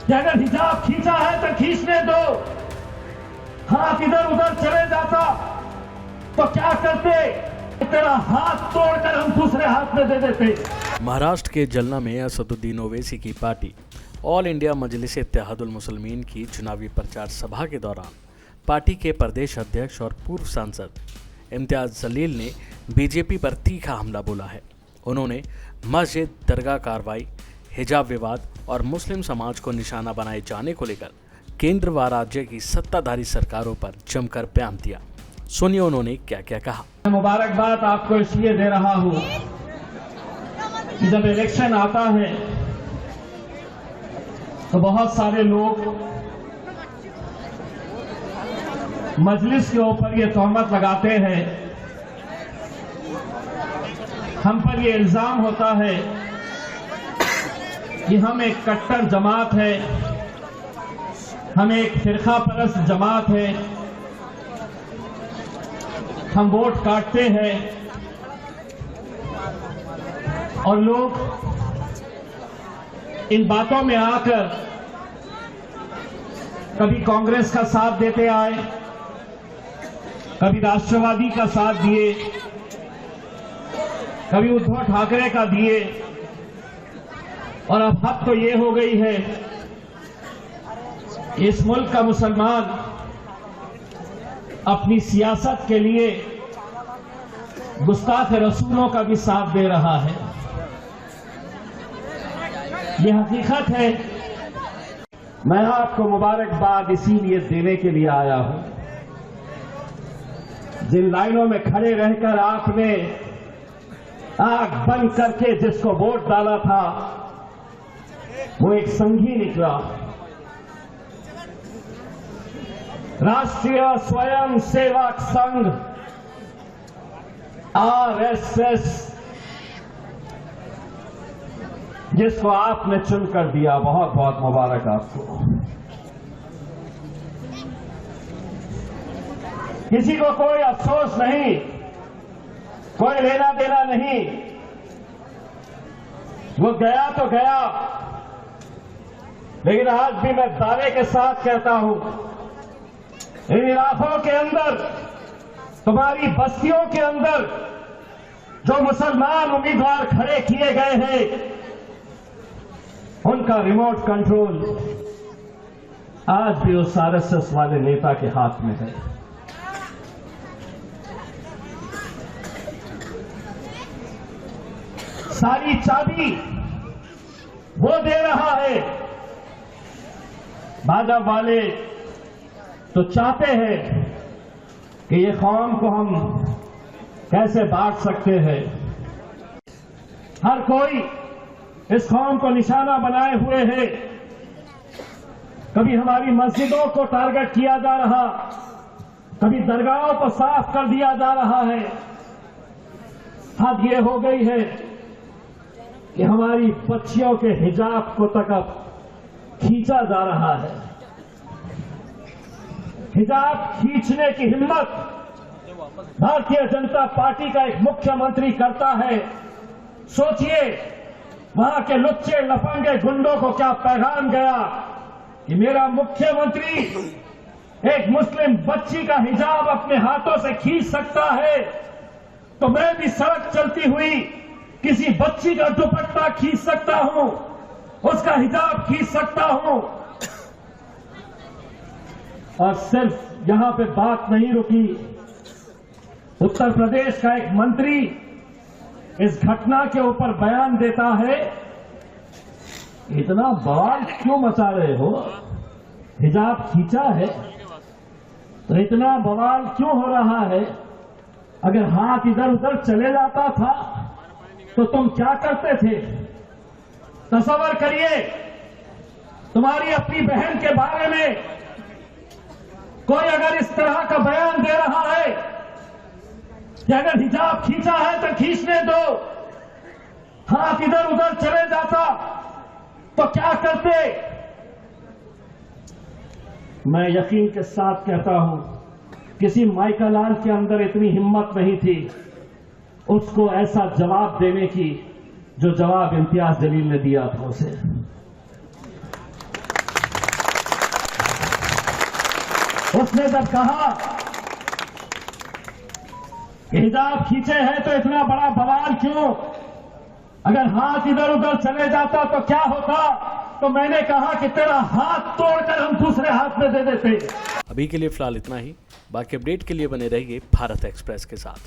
कि अगर हिजाब खींचा है तो खींचने दो, हाथ इधर उधर चले जाता तो क्या करते? तेरा हाथ तोड़कर हम दूसरे हाथ में दे देते। महाराष्ट्र के जलना में असदुद्दीन ओवैसी की पार्टी ऑल इंडिया मजलिस इत्तेहादुल मुस्लिमीन की चुनावी प्रचार सभा के दौरान पार्टी के प्रदेश अध्यक्ष और पूर्व सांसद इम्तियाज जलील ने बीजेपी पर तीखा हमला बोला है। उन्होंने मस्जिद, दरगाह कार्रवाई, हिजाब विवाद और मुस्लिम समाज को निशाना बनाए जाने को लेकर केंद्र व राज्य की सत्ताधारी सरकारों पर जमकर बयान दिया। सुनिए उन्होंने क्या क्या कहा। मुबारकबाद आपको इसलिए दे रहा हूं कि जब इलेक्शन आता है तो बहुत सारे लोग मजलिस के ऊपर ये तोहमत लगाते हैं, हम पर ये इल्जाम होता है कि हम एक कट्टर जमात है, हम एक फिरका परस्त जमात है, हम वोट काटते हैं। और लोग इन बातों में आकर कभी कांग्रेस का साथ देते आए, कभी राष्ट्रवादी का साथ दिए, कभी उद्धव ठाकरे का दिए, और अब हद तो ये हो गई है इस मुल्क का मुसलमान अपनी सियासत के लिए गुस्ताख रसूलों का भी साथ दे रहा है। यह हकीकत है। मैं आपको मुबारकबाद इसीलिए देने के लिए आया हूं, जिन लाइनों में खड़े रहकर आपने आंख बंद करके जिसको वोट डाला था वो एक संघी निकला। राष्ट्रीय स्वयं सेवक संघ आरएसएस, जिसको आपने चुनकर दिया, बहुत बहुत मुबारक आपको। किसी को कोई अफसोस नहीं, कोई लेना देना नहीं, वो गया तो गया, लेकिन आज भी मैं दावे के साथ कहता हूं, इन इलाकों के अंदर, तुम्हारी बस्तियों के अंदर जो मुसलमान उम्मीदवार खड़े किए गए हैं, उनका रिमोट कंट्रोल आज भी उस आरएसएस वाले नेता के हाथ में है। सारी चाबी वो दे रहा है। भाजपा वाले तो चाहते हैं कि ये कौम को हम कैसे बांट सकते हैं। हर कोई इस कौम को निशाना बनाए हुए है। कभी हमारी मस्जिदों को टारगेट किया जा रहा, कभी दरगाहों को साफ कर दिया जा रहा है। हद ये हो गई है कि हमारी बच्चियों के हिजाब को तक अब खींचा जा रहा है। हिजाब खींचने की हिम्मत भारतीय जनता पार्टी का एक मुख्यमंत्री करता है। सोचिए वहां के लुच्चे लफंगे गुंडों को क्या पैगाम गया कि मेरा मुख्यमंत्री एक मुस्लिम बच्ची का हिजाब अपने हाथों से खींच सकता है, तो मैं भी सड़क चलती हुई किसी बच्ची का दुपट्टा खींच सकता हूं, उसका हिजाब खींच सकता हूं। और सिर्फ यहां पे बात नहीं रुकी। उत्तर प्रदेश का एक मंत्री इस घटना के ऊपर बयान देता है, इतना बवाल क्यों मचा रहे हो? हिजाब खींचा है तो इतना बवाल क्यों हो रहा है? अगर हाथ इधर उधर चले जाता था तो तुम क्या करते थे? तसव्वुर करिए, तुम्हारी अपनी बहन के बारे में कोई अगर इस तरह का बयान दे रहा है कि अगर हिजाब खींचा है तो खींचने दो, हाथ इधर उधर चले जाता तो क्या करते? मैं यकीन के साथ कहता हूं, किसी माइकल के अंदर इतनी हिम्मत नहीं थी उसको ऐसा जवाब देने की जो जवाब इम्तियाज जलील ने दिया था उसे। उसने जब कहा कि हिजाब खींचे हैं तो इतना बड़ा बवाल क्यों, अगर हाथ इधर उधर चले जाता तो क्या होता, तो मैंने कहा कि तेरा हाथ तोड़कर हम दूसरे हाथ में दे देते। अभी के लिए फिलहाल इतना ही। बाकी अपडेट के लिए बने रहिए भारत एक्सप्रेस के साथ।